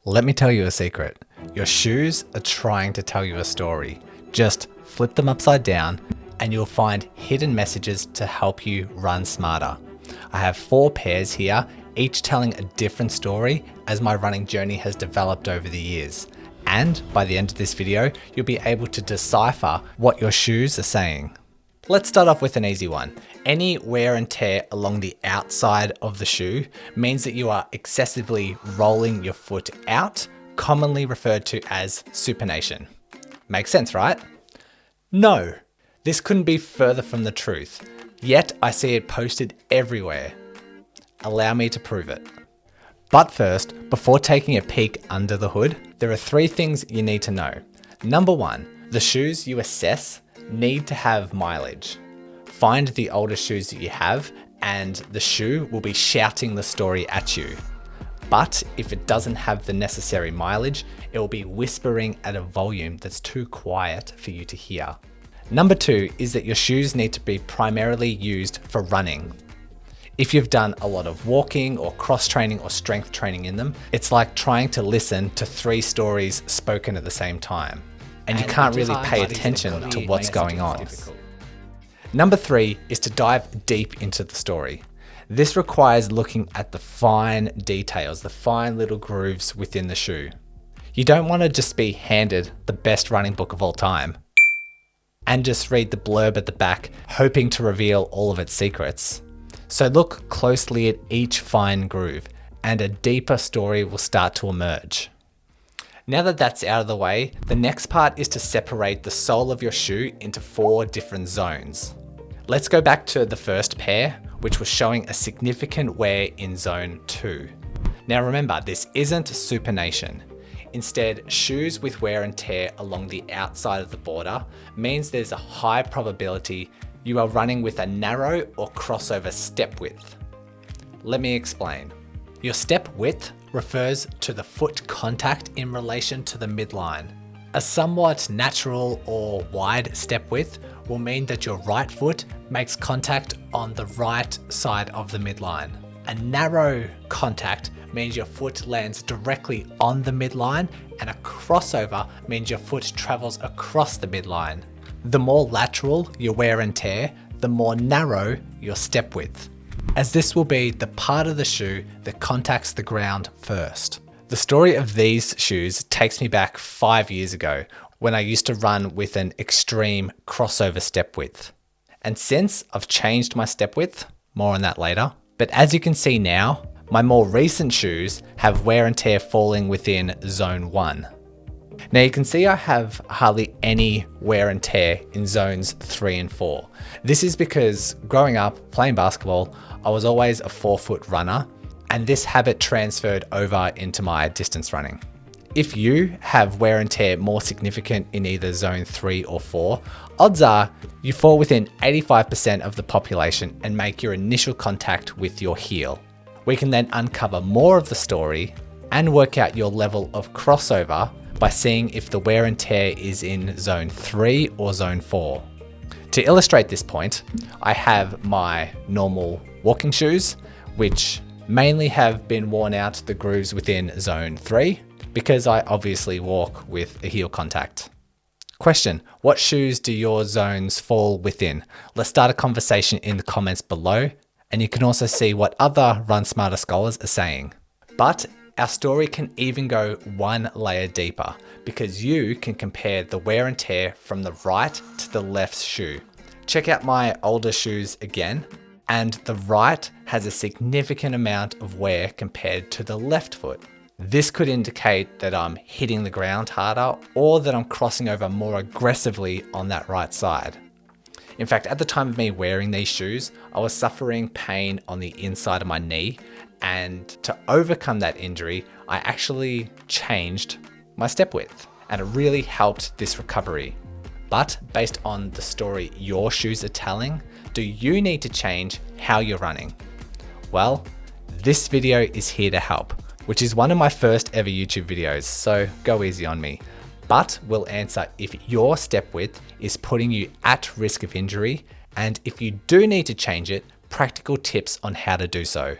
Let me tell you a secret. Your shoes are trying to tell you a story. Just flip them upside down and you'll find hidden messages to help you run smarter. I have 4 pairs here, each telling a different story as my running journey has developed over the years. And by the end of this video, you'll be able to decipher what your shoes are saying. Let's start off with an easy one. Any wear and tear along the outside of the shoe means that you are excessively rolling your foot out, commonly referred to as supination. Makes sense, right? No, this couldn't be further from the truth, yet I see it posted everywhere. Allow me to prove it. But first, before taking a peek under the hood, there are 3 things you need to know. Number 1, the shoes you assess need to have mileage. Find the older shoes that you have and the shoe will be shouting the story at you. But if it doesn't have the necessary mileage, it will be whispering at a volume that's too quiet for you to hear. Number 2 is that your shoes need to be primarily used for running. If you've done a lot of walking or cross training or strength training in them, it's like trying to listen to 3 stories spoken at the same time. And you can't really pay attention to what's going on. Number 3 is to dive deep into the story. This requires looking at the fine details, the fine little grooves within the shoe. You don't want to just be handed the best running book of all time and just read the blurb at the back, hoping to reveal all of its secrets. So look closely at each fine groove and a deeper story will start to emerge. Now that that's out of the way, the next part is to separate the sole of your shoe into 4 different zones. Let's go back to the first pair, which was showing a significant wear in zone 2. Now remember, this isn't supination. Instead, shoes with wear and tear along the outside of the border means there's a high probability you are running with a narrow or crossover step width. Let me explain. Your step width refers to the foot contact in relation to the midline. A somewhat natural or wide step width will mean that your right foot makes contact on the right side of the midline. A narrow contact means your foot lands directly on the midline, and a crossover means your foot travels across the midline. The more lateral your wear and tear, the more narrow your step width, as this will be the part of the shoe that contacts the ground first. The story of these shoes takes me back 5 years ago when I used to run with an extreme crossover step width. And since I've changed my step width, more on that later, but as you can see now, my more recent shoes have wear and tear falling within zone 1. Now you can see I have hardly any wear and tear in zones 3 and 4. This is because growing up playing basketball, I was always a 4-foot runner, and this habit transferred over into my distance running. If you have wear and tear more significant in either zone 3 or 4, odds are you fall within 85% of the population and make your initial contact with your heel. We can then uncover more of the story and work out your level of crossover by seeing if the wear and tear is in zone 3 or zone 4. To illustrate this point, I have my normal walking shoes, which mainly have been worn out the grooves within zone 3 because I obviously walk with a heel contact. Question, what shoes do your zones fall within? Let's start a conversation in the comments below, and you can also see what other Run Smarter scholars are saying. But our story can even go 1 layer deeper because you can compare the wear and tear from the right to the left shoe. Check out my older shoes again, and the right has a significant amount of wear compared to the left foot. This could indicate that I'm hitting the ground harder or that I'm crossing over more aggressively on that right side. In fact, at the time of me wearing these shoes, I was suffering pain on the inside of my knee, and to overcome that injury, I actually changed my step width, and it really helped this recovery. But based on the story your shoes are telling, do you need to change how you're running? Well, this video is here to help, which is one of my first ever YouTube videos, so go easy on me. But we'll answer if your step width is putting you at risk of injury, and if you do need to change it, practical tips on how to do so.